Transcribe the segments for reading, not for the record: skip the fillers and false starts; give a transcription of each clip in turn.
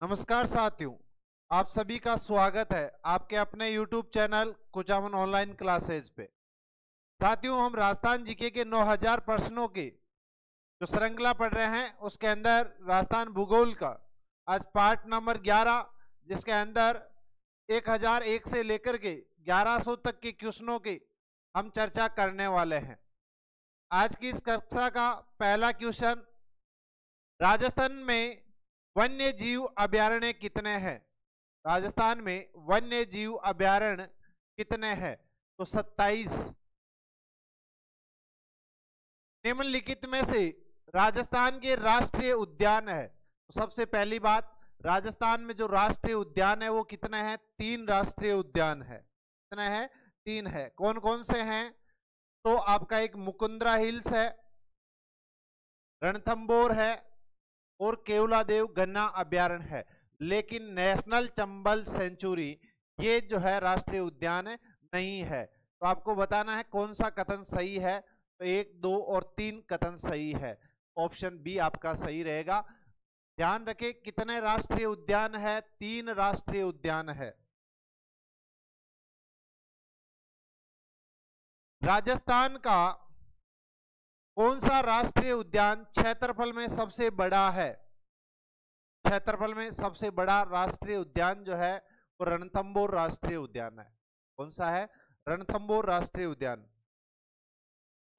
नमस्कार साथियों, आप सभी का स्वागत है आपके अपने YouTube channel Kuchaman online classes पे। साथियों, हम राजस्थान जीके के 9000 प्रश्नों की जो श्रृंखला पढ़ रहे हैं उसके अंदर राजस्थान भूगोल का आज पार्ट नंबर 11, जिसके अंदर 1001 से लेकर के 1100 तक के क्वेश्चनों की हम चर्चा करने वाले हैं। आज की इस कक्षा का पहला क्वेश्चन, राजस्थान में वन्य जीव अभयारण्य कितने हैं? राजस्थान में वन्य जीव अभयारण्य कितने हैं? तो 27। निम्नलिखित में से राजस्थान के राष्ट्रीय उद्यान है। तो सबसे पहली बात, राजस्थान में जो राष्ट्रीय उद्यान है वो कितने हैं? 3 राष्ट्रीय उद्यान है। कितने हैं? 3 है। कौन कौन से हैं? तो आपका एक मुकुंद्रा हिल्स है, रणथंबोर है और केवलादेव गन्ना अभयारण्य है। लेकिन नेशनल चंबल सेंचुरी ये जो है राष्ट्रीय उद्यान नहीं है। तो आपको बताना है कौन सा कथन सही है। तो 1, 2 और 3 कथन सही है। ऑप्शन बी आपका सही रहेगा। ध्यान रखें, कितने राष्ट्रीय उद्यान है? 3 राष्ट्रीय उद्यान है। राजस्थान का कौन सा राष्ट्रीय उद्यान क्षेत्रफल में सबसे बड़ा है? क्षेत्रफल में सबसे बड़ा राष्ट्रीय उद्यान जो है वो रणथंबोर राष्ट्रीय उद्यान है। कौन सा है? रणथंबोर राष्ट्रीय उद्यान।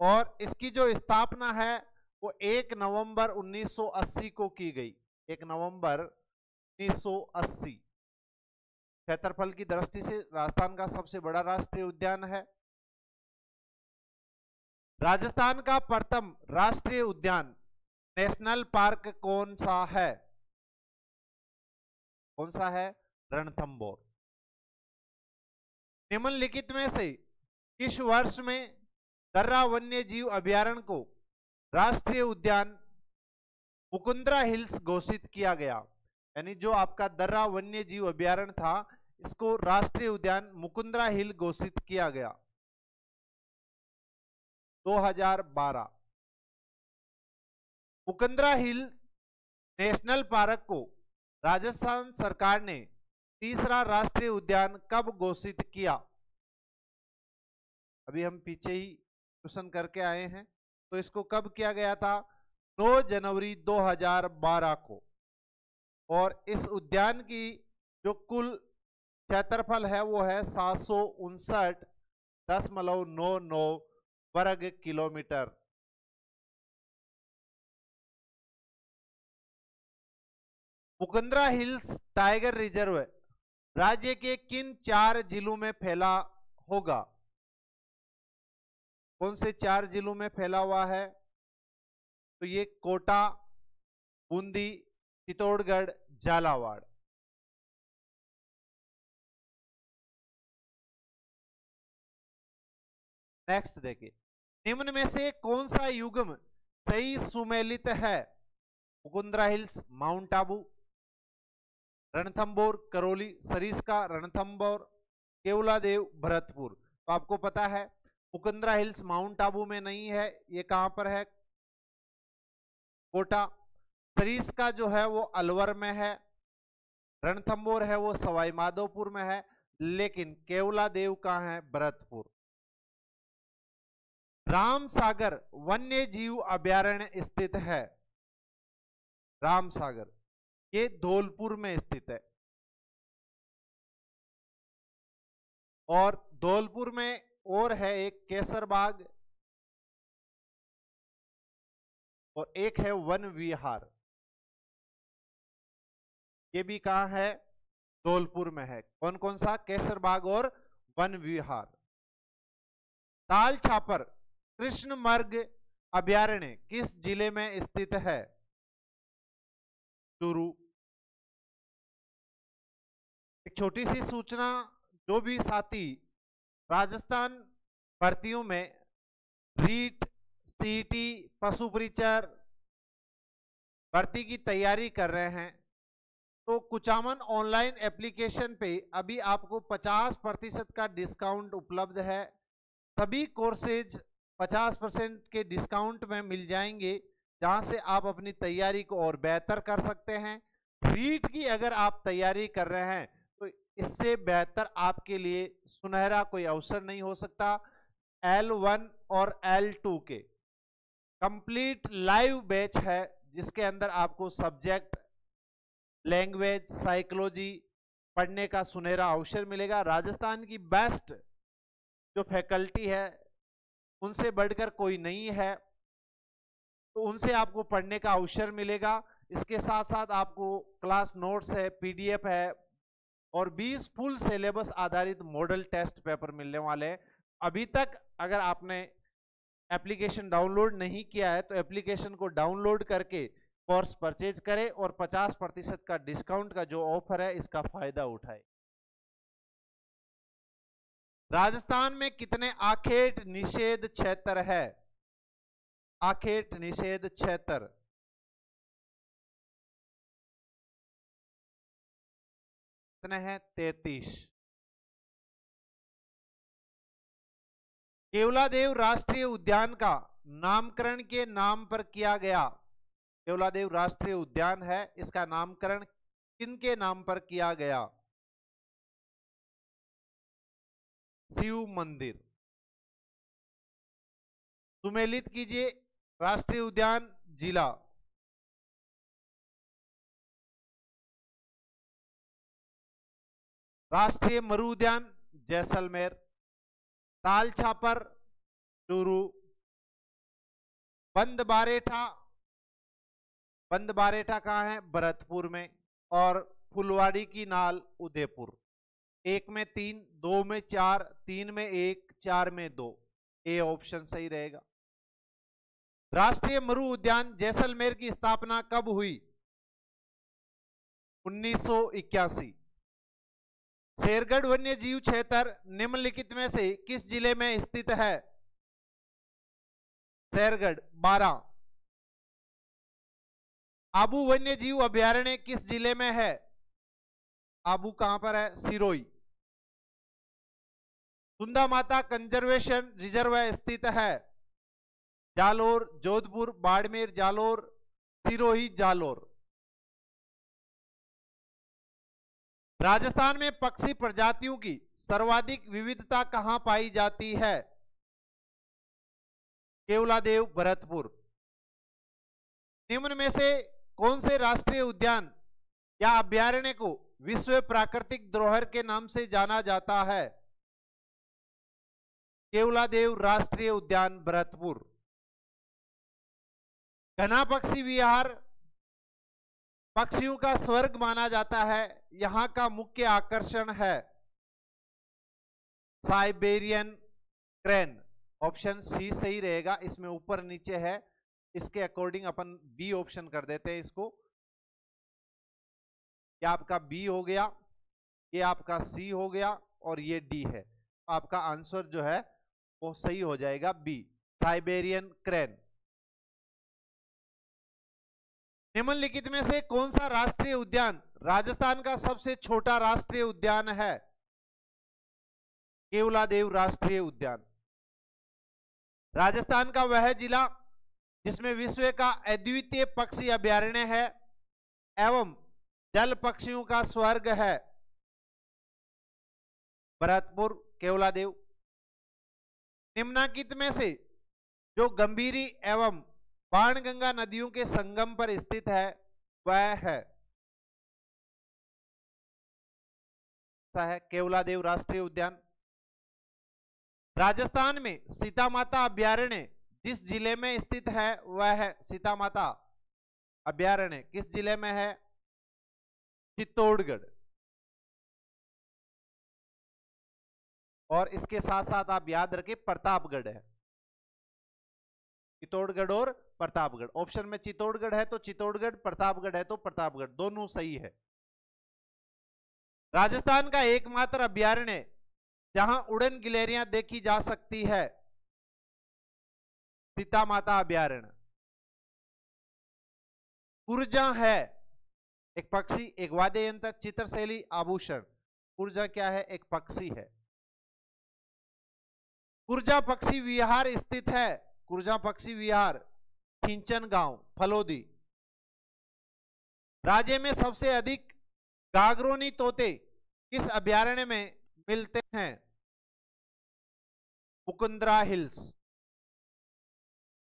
और इसकी जो स्थापना है वो 1 नवंबर 1980 को की गई। 1 नवंबर 1980। क्षेत्रफल की दृष्टि से राजस्थान का सबसे बड़ा राष्ट्रीय उद्यान है। राजस्थान का प्रथम राष्ट्रीय उद्यान नेशनल पार्क कौन सा है? कौन सा है? रणथंबोर। निम्नलिखित में से किस वर्ष में दर्रा वन्य जीव अभयारण्य को राष्ट्रीय उद्यान मुकुंद्रा हिल्स घोषित किया गया? यानी जो आपका दर्रा वन्य जीव अभयारण्य था इसको राष्ट्रीय उद्यान मुकुंद्रा हिल घोषित किया गया। 2012। मुकुंद्रा हिल नेशनल पार्क को राजस्थान सरकार ने तीसरा राष्ट्रीय उद्यान कब घोषित किया? अभी हम पीछे ही क्वेश्चन करके आए हैं। तो इसको कब किया गया था? 9 जनवरी 2012 को। और इस उद्यान की जो कुल क्षेत्रफल है वो है 759.99 वर्ग kilometre. Mukundra hills tiger reserve राज्य के किन 4 जिलों में फैला होगा? कौन से 4 जिलों में फैला हुआ है? तो ये कोटा, बूंदी, चित्तौड़गढ़, झालावाड़। नेक्स्ट देखिए, निम्न में से कौन सा युग्म सही सुमेलित है? Mukundra hills mount Abu, Ranthambore Karauli Sariska Ranthambore, Keoladeo Bharatpur. तो आपको पता है मुकुंद्रा हिल्स माउंट आबू में नहीं है, ये कहां पर है? कोटा। सरिस्का जो है वो अलवर में है, रणथंबोर है वो सवाई माधोपुर में है, लेकिन केवलादेव कहां है? भरतपुर। रामसागर वन्य जीव अभयारण्य स्थित है। रामसागर ये धौलपुर में स्थित है। और धौलपुर में और है एक केसरबाग और एक है वन विहार। ये भी कहां है? धौलपुर में है। कौन कौन सा? केसरबाग और वन विहार। ताल छापर कृष्णमर्ग अभयारण्य किस जिले में स्थित है? चूरू। एक छोटी सी सूचना, जो भी साथी राजस्थान भर्तियों में रीट, सीटी, पशु परिचर भर्ती की तैयारी कर रहे हैं तो कुचामन ऑनलाइन एप्लीकेशन पे अभी आपको 50% का डिस्काउंट उपलब्ध है। सभी कोर्सेज 50% के डिस्काउंट में मिल जाएंगे, जहां से आप अपनी तैयारी को और बेहतर कर सकते हैं। रीट की अगर आप तैयारी कर रहे हैं तो इससे बेहतर आपके लिए सुनहरा कोई अवसर नहीं हो सकता। L1 और L2 के कंप्लीट लाइव बैच है, जिसके अंदर आपको सब्जेक्ट, लैंग्वेज, साइकोलॉजी पढ़ने का सुनहरा अवसर मिलेगा। राजस्थान की बेस्ट जो फैकल्टी है उनसे बढ़कर कोई नहीं है, तो उनसे आपको पढ़ने का अवसर मिलेगा। इसके साथ साथ आपको क्लास नोट्स है, पीडीएफ है और 20 फुल सिलेबस आधारित मॉडल टेस्ट पेपर मिलने वाले हैं। अभी तक अगर आपने एप्लीकेशन डाउनलोड नहीं किया है तो एप्लीकेशन को डाउनलोड करके कोर्स परचेज करें और 50% का डिस्काउंट का जो ऑफर है इसका फायदा उठाए। राजस्थान में कितने आखेट निषेध क्षेत्र है? आखेट निषेध क्षेत्र कितने हैं? 33। केवलादेव राष्ट्रीय उद्यान का नामकरण के नाम पर किया गया। केवलादेव राष्ट्रीय उद्यान है, इसका नामकरण किनके नाम पर किया गया? शिव मंदिर। सुमेलित कीजिए राष्ट्रीय उद्यान जिला। राष्ट्रीय मरु उद्यान जैसलमेर। ताल छापर चूरू। बंद बारेठा, बंद बारेठा कहाँ है? भरतपुर में। और फुलवाड़ी की नाल उदयपुर। 1 में 3, 2 में 4, 3 में 1, 4 में 2, ए ऑप्शन सही रहेगा। राष्ट्रीय मरु उद्यान जैसलमेर की स्थापना कब हुई? 1981। शेरगढ़ वन्य जीव क्षेत्र निम्नलिखित में से किस जिले में स्थित है? शेरगढ़ 12। आबू वन्य जीव अभयारण्य किस जिले में है? आबू कहां पर है? सिरोही। सुंदा माता कंजर्वेशन रिजर्व स्थित है? जालोर, जोधपुर, बाड़मेर, जालोर, सिरोही, जालोर। राजस्थान में पक्षी प्रजातियों की सर्वाधिक विविधता कहां पाई जाती है? केवलादेव, भरतपुर। निम्न में से कौन से राष्ट्रीय उद्यान या अभयारण्य को विश्व प्राकृतिक धरोहर के नाम से जाना जाता है? केवलादेव राष्ट्रीय उद्यान, भरतपुर। घना पक्षी विहार पक्षियों का स्वर्ग माना जाता है, यहां का मुख्य आकर्षण है साइबेरियन क्रेन। ऑप्शन सी सही रहेगा, इसमें ऊपर नीचे है, इसके अकॉर्डिंग अपन बी ऑप्शन कर देते हैं इसको। ये आपका बी हो गया, ये आपका सी हो गया और ये डी है। आपका आंसर जो है वो सही हो जाएगा बी, साइबेरियन क्रेन। निम्नलिखित में से कौन सा राष्ट्रीय उद्यान राजस्थान का सबसे छोटा राष्ट्रीय उद्यान है? केवलादेव राष्ट्रीय उद्यान। राजस्थान का वह जिला जिसमें विश्व का अद्वितीय पक्षी अभयारण्य है एवं जल पक्षियों का स्वर्ग है? भरतपुर, केवलादेव। निम्नलिखित में से जो गंभीरी एवं बाणगंगा नदियों के संगम पर स्थित है वह है केवलादेव राष्ट्रीय उद्यान। राजस्थान में सीता माता अभयारण्य जिस जिले में स्थित है वह है सीता माता अभयारण्य किस जिले में है? चित्तौड़गढ़। और इसके साथ साथ आप याद रखें प्रतापगढ़ है। चित्तौड़गढ़ और प्रतापगढ़, ऑप्शन में चित्तौड़गढ़ है तो चित्तौड़गढ़, प्रतापगढ़ है तो प्रतापगढ़, दोनों सही है। राजस्थान का एकमात्र अभयारण्य जहां उड़न गिलहरियां देखी जा सकती है? सीता माता अभयारण्य। कुरजा है एक पक्षी, एक वाद्य यंत्र, चित्रशैली, आभूषण। कुरजा क्या है? एक पक्षी है। कुरजा पक्षी विहार स्थित है? कुरजा पक्षी विहार खिंचन गांव, फलोदी। राज्य में सबसे अधिक गागरोनी तोते किस अभयारण्य में मिलते हैं? मुकुंदरा हिल्स।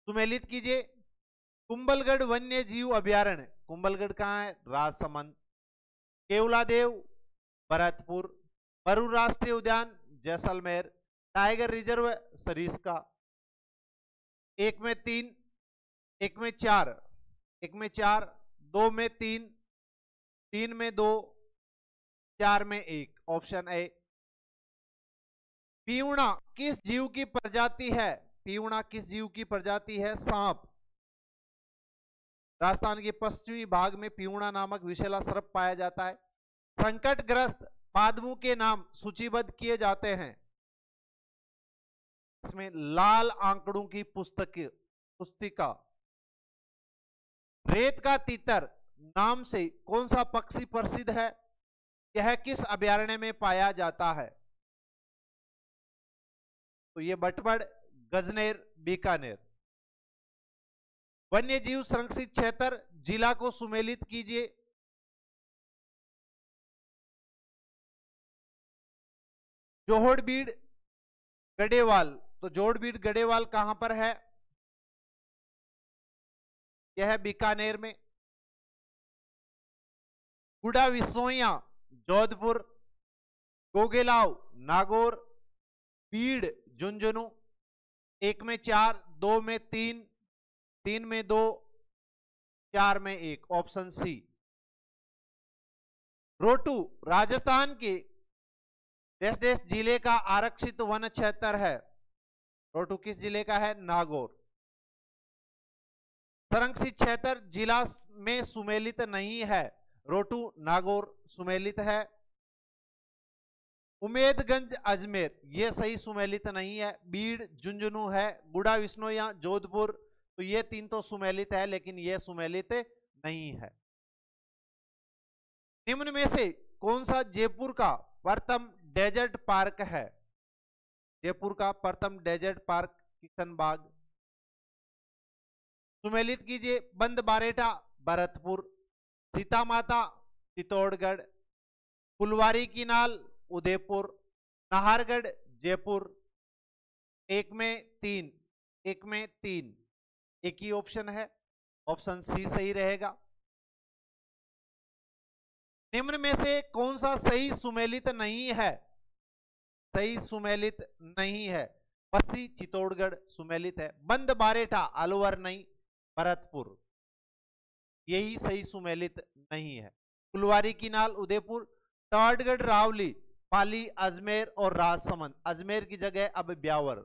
सुमेलित कीजिए। कुंभलगढ़ वन्य जीव अभयारण्य, कुंभलगढ़ कहाँ है? राजसमंद। केवलादेव भरतपुर। बरू राष्ट्रीय उद्यान जैसलमेर। Tiger reserve Sariska. एक में 3, एक में 4, एक में 4, 2 में 3, 3 में 2, 4 में 1। Option A. पीऊणा किस जीव की प्रजाति है? पीऊणा किस जीव की प्रजाति है? सांप। राजस्थान के पश्चिमी भाग में पीऊणा नामक विषैला सर्प पाया जाता है। संकटग्रस्त पादमों के नाम सूचीबद्ध किए जाते हैं। इसमें लाल आंकड़ों की पुस्तिका। रेत का तीतर नाम से कौन सा पक्षी प्रसिद्ध है? यह किस अभयारण्य में पाया जाता है? तो ये बटबड़, गजनेर, बीकानेर। वन्य जीव संरक्षित क्षेत्र जिला को सुमेलित कीजिए। जोहड़बीड़ गढ़ेवाल, तो जोहड़बीड़ गढ़ेवाल कहां पर है? यह है बीकानेर में। गुड़ा विसोइया जोधपुर। गोगेलाव नागौर। बीड़ झुंझुनू। 1 में 4, 2 में 3, 3 में 2, 4 में 1। Option C. रोटू राजस्थान के देश जिले का आरक्षित वन क्षेत्र है। रोटू किस जिले का है? नागौर। संरक्षित क्षेत्र जिला में सुमेलित नहीं है। रोटू नागौर सुमेलित है। उमेदगंज अजमेर ये सही सुमेलित नहीं है। बीड़ झुंझुनू है। गुड़ा विश्नोई जोधपुर, तो ये 3 तो सुमेलित है, लेकिन ये सुमेलित नहीं है। निम्न में से कौन सा जयपुर का प्रथम डेजर्ट पार्क है? जयपुर का प्रथम डेजर्ट पार्क किशनबाग। सुमेलित कीजिए। बंद बारेटा भरतपुर। सीता माता चित्तौड़गढ़। फुलवारी की नाल उदयपुर। नाहरगढ़ जयपुर। 1 में 3, 1 में 3, एक ही ऑप्शन है। ऑप्शन सी सही रहेगा। निम्न में से कौन सा सही सुमेलित नहीं है? सही सुमेलित नहीं है। पस्सी चित्तौड़गढ़ सुमेलित है। बंद बारेठा अलवर नहीं, भरतपुर, यही सही सुमेलित नहीं है। फुलवारी की नाल उदयपुर। टाटगढ़ रावली, पाली, अजमेर और राजसमंद। अजमेर की जगह अब ब्यावर।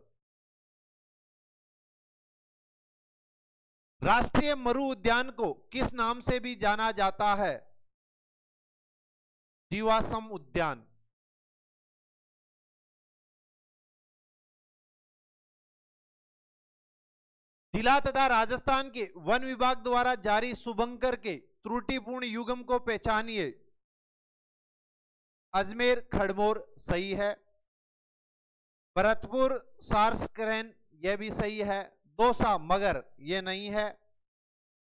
राष्ट्रीय मरु उद्यान को किस नाम से भी जाना जाता है? जीवाश्म उद्यान। जिला तथा राजस्थान के वन विभाग द्वारा जारी शुभंकर के त्रुटिपूर्ण युग्म को पहचानिए। अजमेर खड़मोर सही है। भरतपुर सार्सक्रेन यह भी सही है। दौसा मगर यह नहीं है।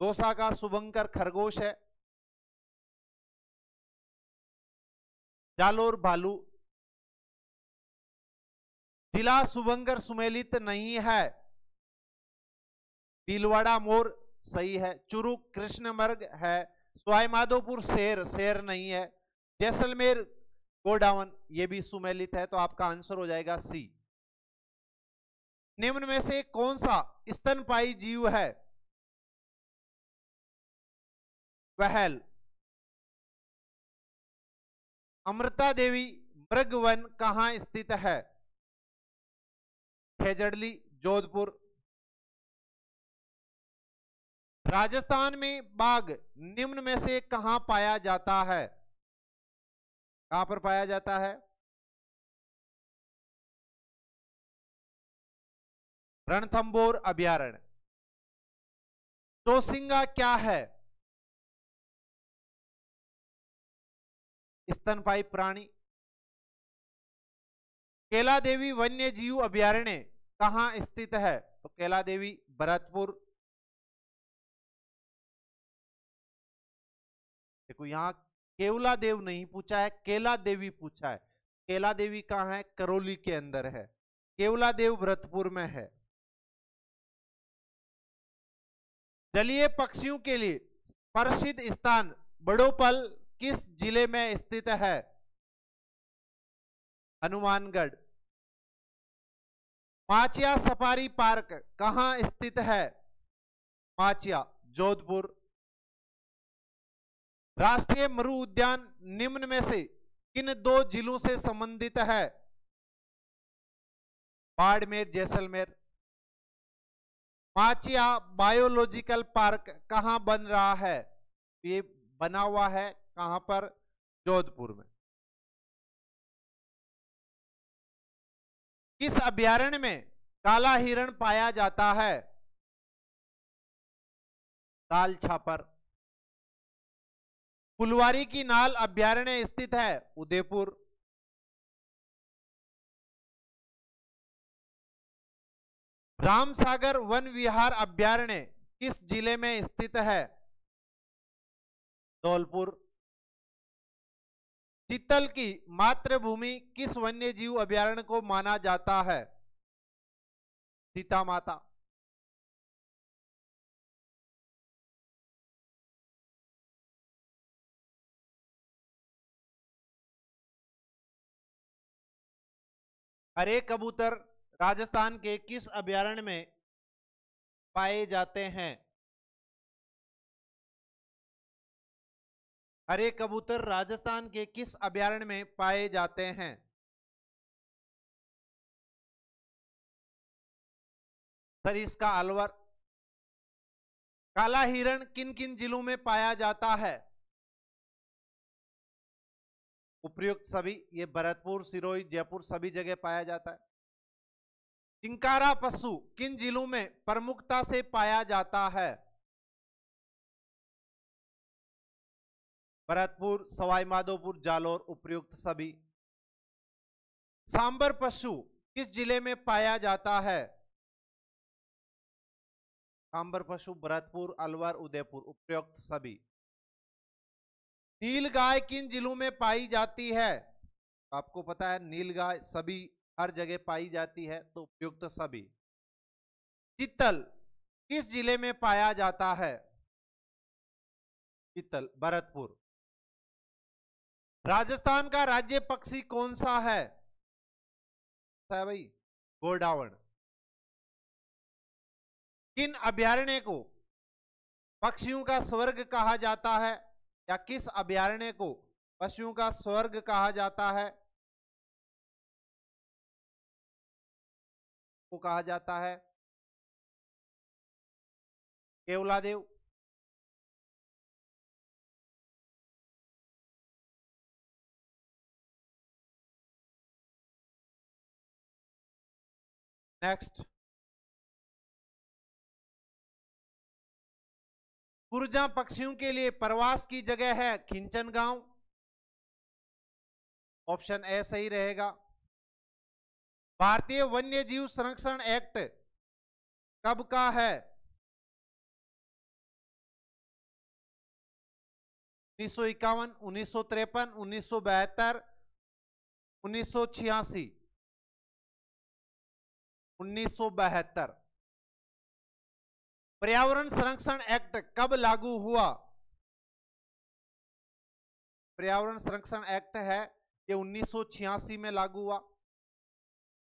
दौसा का शुभंकर खरगोश है। जालोर भालू। जिला शुभंकर सुमेलित नहीं है। भीलवाड़ा मोर सही है। चुरुक कृष्णमर्ग है। सवाई माधोपुर शेर, शेर नहीं है। जैसलमेर गोडाउन ये भी सुमेलित है, तो आपका आंसर हो जाएगा सी। निम्न में से कौन सा स्तनपायी जीव है? वहल। अमृता देवी मृगवन कहां स्थित है? खेजड़ली जोधपुर। राजस्थान में बाघ निम्न में से कहां पाया जाता है? कहां पर पाया जाता है? रणथंभौर अभयारण्य। चौसिंगा क्या है? स्तनपायी प्राणी। कैला देवी वन्य जीव अभयारण्य कहां स्थित है? तो कैला देवी भरतपुर। देखो यहाँ केवला देव नहीं पूछा है, केला देवी पूछा है। केला देवी कहाँ है? करौली के अंदर है। केवला देव भरतपुर में है। जलीय पक्षियों के लिए प्रसिद्ध स्थान बड़ोपल किस जिले में स्थित है? हनुमानगढ़। माचिया सफारी पार्क कहां स्थित है? माचिया, जोधपुर। राष्ट्रीय मरु उद्यान निम्न में से किन दो जिलों से संबंधित है? बाड़मेर, जैसलमेर। माचिया बायोलॉजिकल पार्क कहां बन रहा है? ये बना हुआ है कहां पर? जोधपुर में। किस अभयारण्य में काला हिरण पाया जाता है? ताल छापर। फुलवारी की नाल अभयारण्य स्थित है? उदयपुर। रामसागर वन विहार अभयारण्य किस जिले में स्थित है? धौलपुर। चीतल की मातृभूमि किस वन्य जीव अभयारण्य को माना जाता है? सीता माता। हरे कबूतर राजस्थान के किस अभयारण्य में पाए जाते हैं? हरे कबूतर राजस्थान के किस अभयारण्य में पाए जाते हैं? सरिस्का अलवर। काला हिरण किन किन जिलों में पाया जाता है? उपयुक्त सभी। ये भरतपुर, सिरोही, जयपुर सभी जगह पाया जाता है। चिंकारा पशु किन जिलों में प्रमुखता से पाया जाता है? भरतपुर, सवाई माधोपुर, जालोर उपयुक्त सभी। सांबर पशु किस जिले में पाया जाता है? सांबर पशु भरतपुर, अलवर, उदयपुर उपयुक्त सभी। नीलगाय किन जिलों में पाई जाती है? आपको पता है नीलगाय सभी हर जगह पाई जाती है, तो उपयुक्त सभी। चीतल किस जिले में पाया जाता है? चीतल, भरतपुर। राजस्थान का राज्य पक्षी कौन सा है? भाई गोडावण। किन अभयारण्य को पक्षियों का स्वर्ग कहा जाता है? या किस अभयारण्य को पशुओं का स्वर्ग कहा जाता है? को कहा जाता है केवलादेव। नेक्स्ट, कुरजा पक्षियों के लिए प्रवास की जगह है खिंचन गांव। ऑप्शन ए सही रहेगा। भारतीय वन्य जीव संरक्षण एक्ट कब का है? 1951, 1953, 1972, 1986। 1972। पर्यावरण संरक्षण एक्ट कब लागू हुआ? पर्यावरण संरक्षण एक्ट है ये 1986 में लागू हुआ।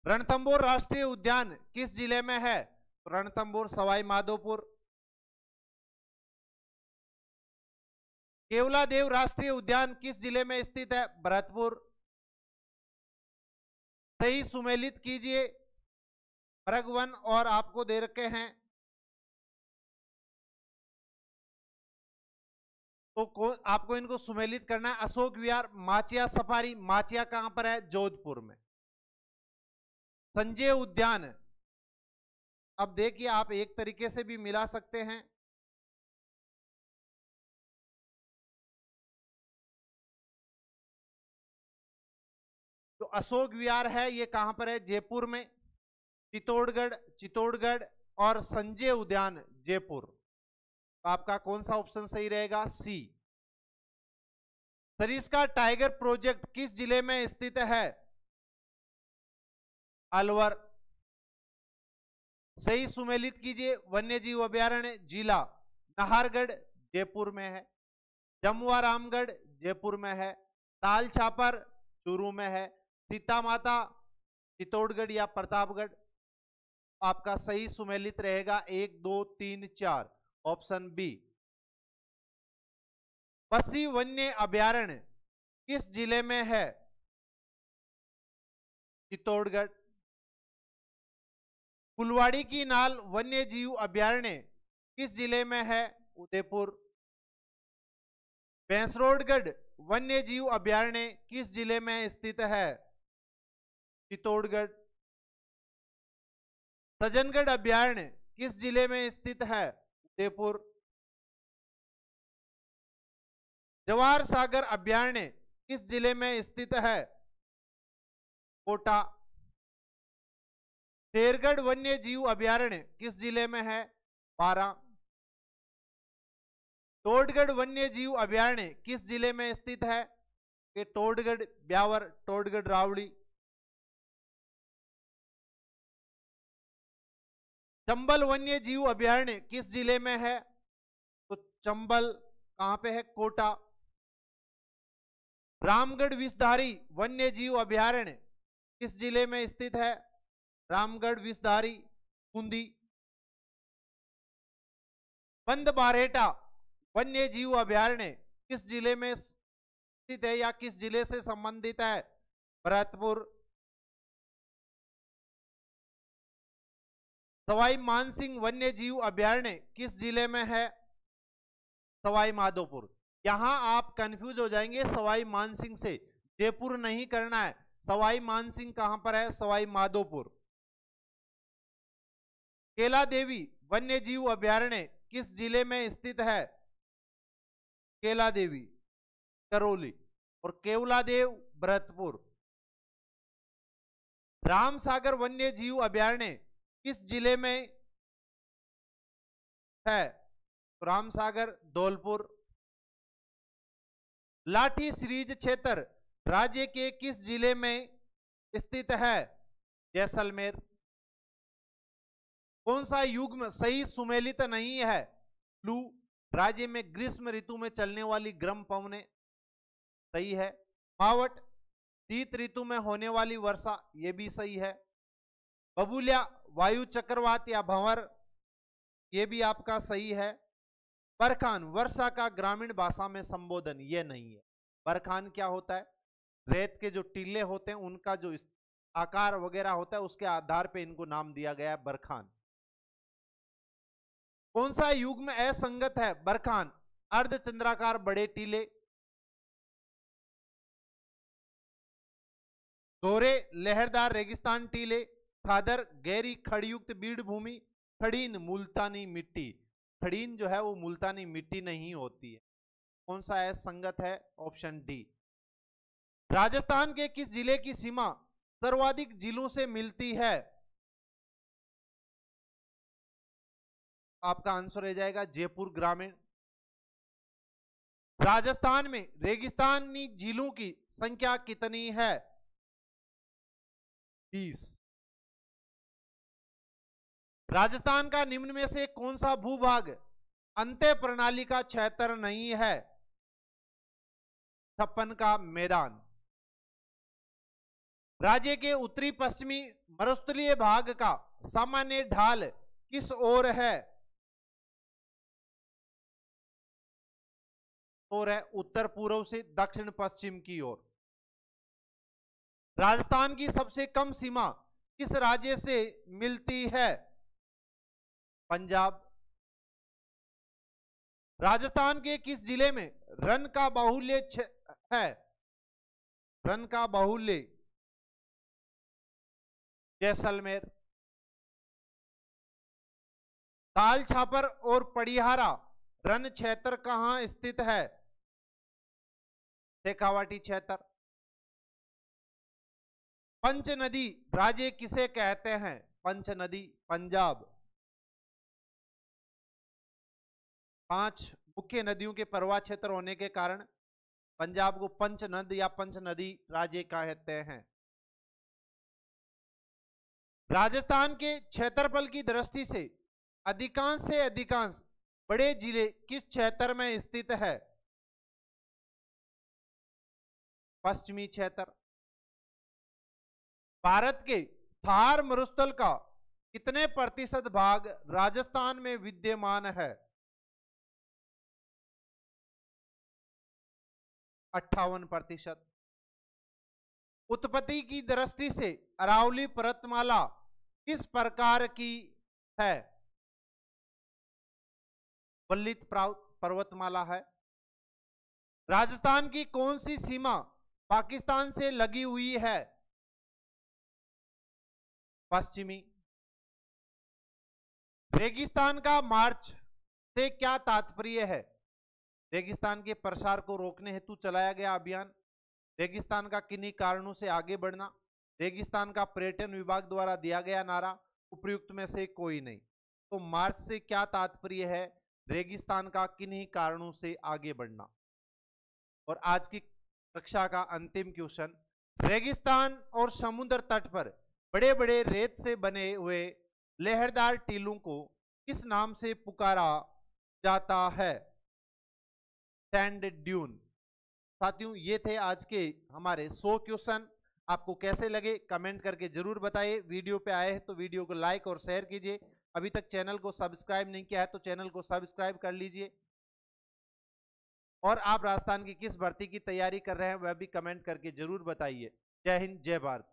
रणथंभौर राष्ट्रीय उद्यान किस जिले में है? रणथंभौर, सवाई माधोपुर। केवलादेव राष्ट्रीय उद्यान किस जिले में स्थित है? भरतपुर। सही सुमेलित कीजिए। मृग वन और आपको दे रखे हैं तो आपको इनको सुमेलित करना है। अशोक विहार, माचिया सफारी। माचिया कहां पर है? जोधपुर में। संजय उद्यान, अब देखिए आप एक तरीके से भी मिला सकते हैं। तो अशोक विहार है ये कहां पर है? जयपुर में। चित्तौड़गढ़, चित्तौड़गढ़ और संजय उद्यान जयपुर। तो आपका कौन सा ऑप्शन सही रहेगा? सी। सरिस्का टाइगर प्रोजेक्ट किस जिले में स्थित है? अलवर। सही सुमेलित कीजिए। वन्य जीव अभ्यारण्य जिला नाहरगढ़ जयपुर में है। जमुआ रामगढ़ जयपुर में है। ताल छापर चूरू में है। सीता माता चित्तौड़गढ़ या प्रतापगढ़। आपका सही सुमेलित रहेगा 1 2 3 4 ऑप्शन बी। पसी वन्य अभ्यारण्य किस जिले में है? चित्तौड़गढ़। फुलवाड़ी की नाल वन्य जीव अभ्यारण्य किस जिले में है? उदयपुर। भैंसरोडगढ़ वन्य जीव अभ्यारण्य किस जिले में स्थित है? चित्तौड़गढ़। सज्जनगढ़ अभ्यारण्य किस जिले में स्थित है? उदयपुर। जवाहर सागर अभ्यारण्य किस जिले में स्थित है? कोटा। शेरगढ़ वन्य जीव अभ्यारण्य किस जिले में है? बारां। टोडगढ़ वन्य जीव अभ्यारण्य किस जिले में स्थित है? कि टोडगढ़ ब्यावर, टोडगढ़ रावड़ी। चंबल वन्य जीव अभ्यारण्य किस जिले में है? तो चंबल कहां पे है? कोटा। रामगढ़ विषधारी वन्य जीव अभ्यारण्य किस जिले में स्थित है? रामगढ़ विषधारी बूंदी। बंद बारेटा वन्य जीव अभ्यारण्य किस जिले में स्थित है या किस जिले से संबंधित है? भरतपुर। सवाई मानसिंह वन्य जीव अभ्यारण्य किस जिले में है? सवाई माधोपुर। यहां आप कंफ्यूज हो जाएंगे सवाई मानसिंह से, जयपुर नहीं करना है। सवाई मानसिंह कहां पर है? सवाई माधोपुर। केला देवी वन्य जीव अभ्यारण्य किस जिले में स्थित है? केला देवी करौली। और केवलादेव भरतपुर। रामसागर वन्य जीव अभ्यारण्य किस जिले में है? रामसागर धौलपुर। लाठी सीरीज क्षेत्र राज्य के किस जिले में स्थित है? जैसलमेर। कौन सा युग्म सही सुमेलित नहीं है? लू राज्य में ग्रीष्म ऋतु में चलने वाली गर्म पवने सही है। मावट शीत ऋतु में होने वाली वर्षा ये भी सही है। बबूलिया वायु चक्रवात या भंवर ये भी आपका सही है। बरखान वर्षा का ग्रामीण भाषा में संबोधन ये नहीं है। बरखान क्या होता है? रेत के जो टीले होते हैं उनका जो आकार वगैरह होता है उसके आधार पे इनको नाम दिया गया है बरखान। कौन सा युग्म असंगत है? बरखान अर्धचंद्राकार बड़े टीले। दोहरे लहरदार रेगिस्तान टीले। खादर गहरी खड़युक्त बीड़ भूमि। खड़ीन मुल्तानी मिट्टी। खड़ीन जो है वो मुल्तानी मिट्टी नहीं होती है। कौन सा असंगत है? Option D. राजस्थान के किस जिले की सीमा सर्वाधिक जिलों से मिलती है? आपका आंसर रह जाएगा जयपुर ग्रामीण। राजस्थान में रेगिस्तानी जिलों की संख्या कितनी है? 20। राजस्थान का निम्न में से कौन सा भूभाग अंत्य प्रणाली का क्षेत्र नहीं है? छप्पन का मैदान। राज्य के उत्तरी पश्चिमी मरुस्थलीय भाग का सामान्य ढाल किस ओर है? और है उत्तर पूर्व से दक्षिण पश्चिम की ओर। राजस्थान की सबसे कम सीमा किस राज्य से मिलती है? पंजाब। राजस्थान के किस जिले में रन का बाहुल्य है? रन का बाहुल्य जैसलमेर। ताल छापर और पड़िहारा रन क्षेत्र कहां स्थित है? शेखावाटी क्षेत्र। पंच नदी राज्य किसे कहते हैं? पंच नदी पंजाब। 5 मुख्य नदियों के प्रवाह क्षेत्र होने के कारण पंजाब को पंचनद या पंचनदी राज्य कहते हैं। राजस्थान के क्षेत्रफल की दृष्टि से अधिकांश बड़े जिले किस क्षेत्र में स्थित है? पश्चिमी क्षेत्र। भारत के थार मरुस्थल का कितने प्रतिशत भाग राजस्थान में विद्यमान है? 58%। उत्पत्ति की दृष्टि से अरावली पर्वतमाला किस प्रकार की है? वल्लित पर्वतमाला है। राजस्थान की कौन सी सीमा पाकिस्तान से लगी हुई है? पश्चिमी। रेगिस्तान का मार्च से क्या तात्पर्य है? रेगिस्तान के प्रसार को रोकने हेतु चलाया गया अभियान। रेगिस्तान का किन्हीं कारणों से आगे बढ़ना। रेगिस्तान का पर्यटन विभाग द्वारा दिया गया नारा। उपयुक्त में से कोई नहीं। तो मार्च से क्या तात्पर्य है? रेगिस्तान का किन्हीं कारणों से आगे बढ़ना। और आज की कक्षा का अंतिम क्वेश्चन, रेगिस्तान और समुद्र तट पर बड़े बड़े रेत से बने हुए लहरदार टीलों को किस नाम से पुकारा जाता है? Sand dune. साथियों, ये थे आज के हमारे 100 क्वेश्चन। आपको कैसे लगे कमेंट करके जरूर बताइए। वीडियो पे आए हैं तो वीडियो को लाइक और शेयर कीजिए। अभी तक चैनल को सब्सक्राइब नहीं किया है तो चैनल को सब्सक्राइब कर लीजिए। और आप राजस्थान की किस भर्ती की तैयारी कर रहे हैं वह भी कमेंट करके जरूर बताइए। जय हिंद, जय भारत।